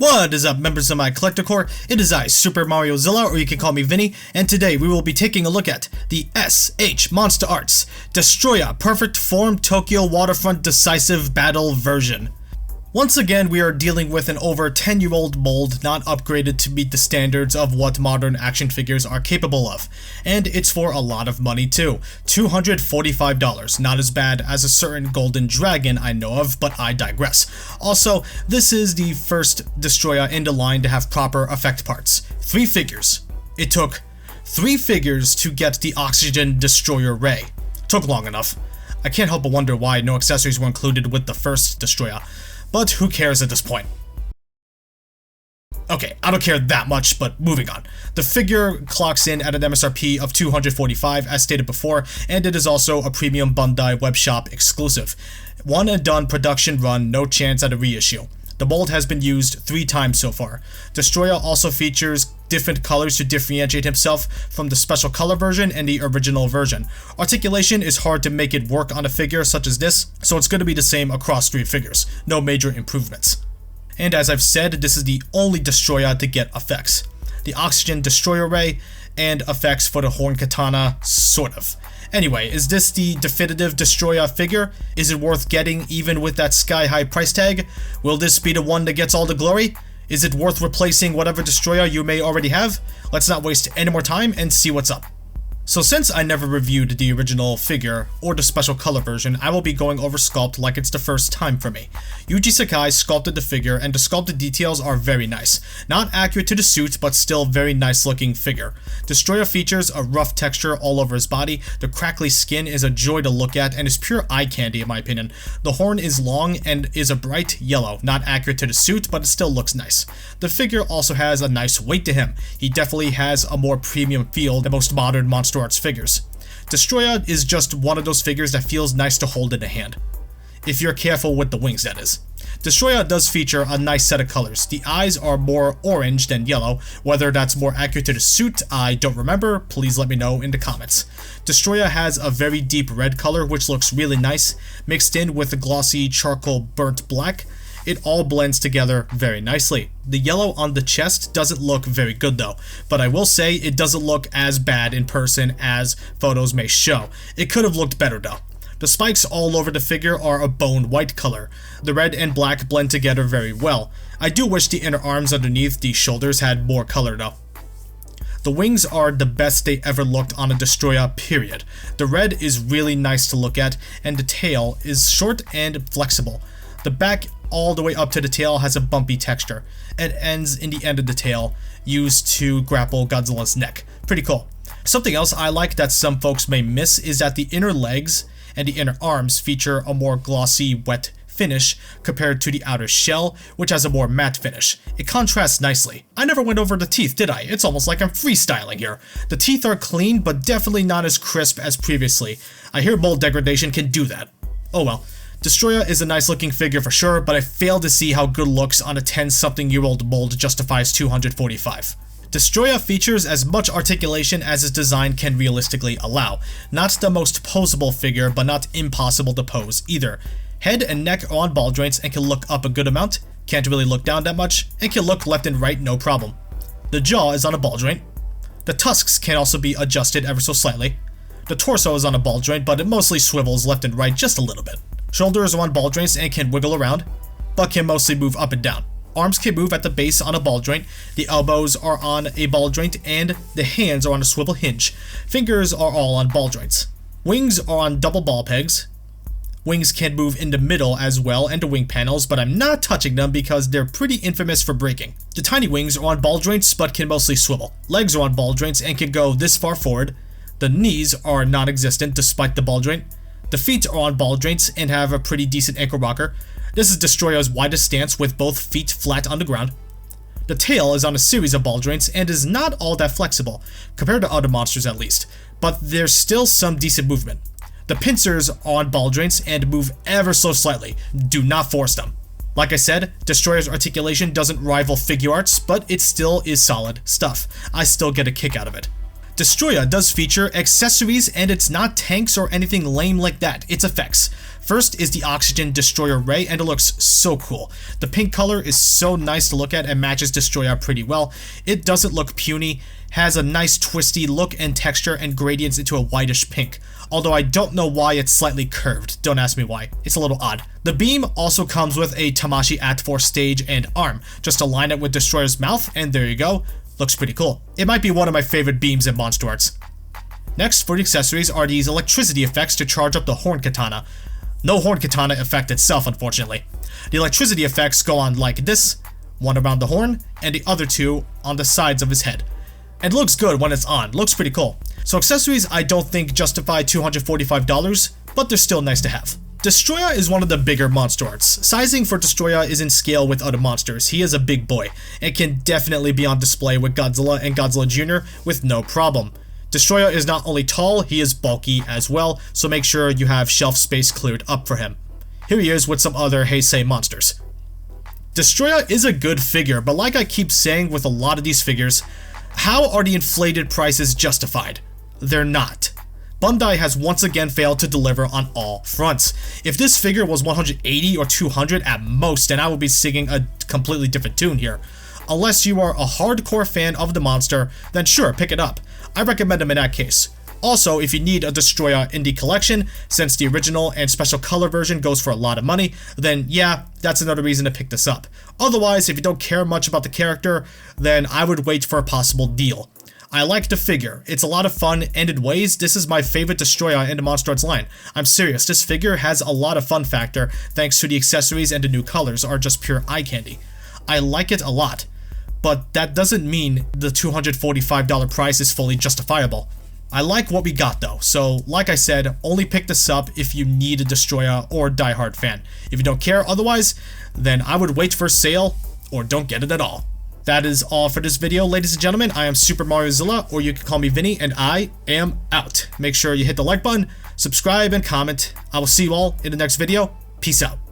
What is up, members of my collector corps? It is I, Super Mario Zilla, or you can call me Vinny, and today we will be taking a look at the S.H.MonsterArts Destoroyah Perfect Form Tokyo Waterfront Decisive Battle version. Once again, we are dealing with an over 10-year-old mold not upgraded to meet the standards of what modern action figures are capable of. And it's for a lot of money too. $245, not as bad as a certain golden dragon I know of, but I digress. Also, this is the first Destoroyah in the line to have proper effect parts. 3 figures. It took 3 figures to get the Oxygen Destroyer Ray. Took long enough. I can't help but wonder why no accessories were included with the first Destoroyah. But who cares at this point? Okay, I don't care that much, but moving on. The figure clocks in at an MSRP of $245 as stated before, and it is also a premium Bandai webshop exclusive. One and done production run, no chance at a reissue. The mold has been used 3 times so far. Destoroyah also features different colors to differentiate himself from the special color version and the original version. Articulation is hard to make it work on a figure such as this, so it's going to be the same across 3 figures. No major improvements. And as I've said, this is the only Destoroyah to get effects. The Oxygen Destroyer Ray and effects for the Horn Katana, sort of. Anyway, is this the definitive Destoroyah figure? Is it worth getting even with that sky-high price tag? Will this be the one that gets all the glory? Is it worth replacing whatever Destoroyah you may already have? Let's not waste any more time and see what's up. So since I never reviewed the original figure or the special color version, I will be going over Sculpt like it's the first time for me. Yuji Sakai sculpted the figure and the sculpted details are very nice. Not accurate to the suit, but still very nice looking figure. Destoroyah features a rough texture all over his body, the crackly skin is a joy to look at and is pure eye candy in my opinion. The horn is long and is a bright yellow, not accurate to the suit, but it still looks nice. The figure also has a nice weight to him. He definitely has a more premium feel than most modern MonsterArts figures. Destoroyah is just one of those figures that feels nice to hold in a hand. If you're careful with the wings, that is. Destoroyah does feature a nice set of colors. The eyes are more orange than yellow. Whether that's more accurate to the suit, I don't remember. Please let me know in the comments. Destoroyah has a very deep red color, which looks really nice, mixed in with a glossy charcoal burnt black. It all blends together very nicely. The yellow on the chest doesn't look very good though, but I will say it doesn't look as bad in person as photos may show. It could have looked better though. The spikes all over the figure are a bone white color. The red and black blend together very well. I do wish the inner arms underneath the shoulders had more color though. The wings are the best they ever looked on a Destoroyah, period. The red is really nice to look at, and the tail is short and flexible. The back all the way up to the tail has a bumpy texture. It ends in the end of the tail, used to grapple Godzilla's neck. Pretty cool. Something else I like that some folks may miss is that the inner legs and the inner arms feature a more glossy, wet finish compared to the outer shell, which has a more matte finish. It contrasts nicely. I never went over the teeth, did I? It's almost like I'm freestyling here. The teeth are clean, but definitely not as crisp as previously. I hear mold degradation can do that. Oh well. Destoroyah is a nice looking figure for sure, but I fail to see how good looks on a 10-something-year-old mold justifies $245. Destoroyah features as much articulation as his design can realistically allow. Not the most posable figure, but not impossible to pose either. Head and neck are on ball joints and can look up a good amount, can't really look down that much, and can look left and right no problem. The jaw is on a ball joint. The tusks can also be adjusted ever so slightly. The torso is on a ball joint, but it mostly swivels left and right just a little bit. Shoulders are on ball joints and can wiggle around, but can mostly move up and down. Arms can move at the base on a ball joint, the elbows are on a ball joint, and the hands are on a swivel hinge. Fingers are all on ball joints. Wings are on double ball pegs. Wings can move in the middle as well and the wing panels, but I'm not touching them because they're pretty infamous for breaking. The tiny wings are on ball joints but can mostly swivel. Legs are on ball joints and can go this far forward. The knees are non-existent despite the ball joint. The feet are on ball joints and have a pretty decent ankle rocker. This is Destoroyah's widest stance with both feet flat on the ground. The tail is on a series of ball joints and is not all that flexible, compared to other monsters at least, but there's still some decent movement. The pincers are on ball joints and move ever so slightly. Do not force them. Like I said, Destoroyah's articulation doesn't rival figure arts, but it still is solid stuff. I still get a kick out of it. Destoroyah does feature accessories, and it's not tanks or anything lame like that, it's effects. First is the Oxygen Destroyer Ray, and it looks so cool. The pink color is so nice to look at and matches Destoroyah pretty well. It doesn't look puny, has a nice twisty look and texture, and gradients into a whitish pink. Although I don't know why it's slightly curved, don't ask me why, it's a little odd. The beam also comes with a Tamashii Act 4 stage and arm. Just align it with Destoroyah's mouth, and there you go. Looks pretty cool. It might be one of my favorite beams in MonsterArts. Next, for the accessories are these electricity effects to charge up the Horn Katana. No Horn Katana effect itself, unfortunately. The electricity effects go on like this, one around the horn, and the other two on the sides of his head. And it looks good when it's on, looks pretty cool. So accessories I don't think justify $245, but they're still nice to have. Destoroyah is one of the bigger MonsterArts. Sizing for Destoroyah is in scale with other monsters. He is a big boy, and can definitely be on display with Godzilla and Godzilla Jr. with no problem. Destoroyah is not only tall, he is bulky as well, so make sure you have shelf space cleared up for him. Here he is with some other Heisei monsters. Destoroyah is a good figure, but like I keep saying with a lot of these figures, how are the inflated prices justified? They're not. Bandai has once again failed to deliver on all fronts. If this figure was 180 or 200 at most, then I would be singing a completely different tune here. Unless you are a hardcore fan of the monster, then sure, pick it up. I recommend him in that case. Also, if you need a Destoroyah in the collection, since the original and special color version goes for a lot of money, then yeah, that's another reason to pick this up. Otherwise, if you don't care much about the character, then I would wait for a possible deal. I like the figure, it's a lot of fun, and in ways, this is my favorite Destoroyah in the MonsterArts line. I'm serious, this figure has a lot of fun factor, thanks to the accessories, and the new colors are just pure eye candy. I like it a lot, but that doesn't mean the $245 price is fully justifiable. I like what we got though, so like I said, only pick this up if you need a Destoroyah or diehard fan. If you don't care otherwise, then I would wait for a sale, or don't get it at all. That is all for this video, ladies and gentlemen. I am Super Mario Zilla, or you can call me Vinny, and I am out. Make sure you hit the like button, subscribe, and comment. I will see you all in the next video. Peace out.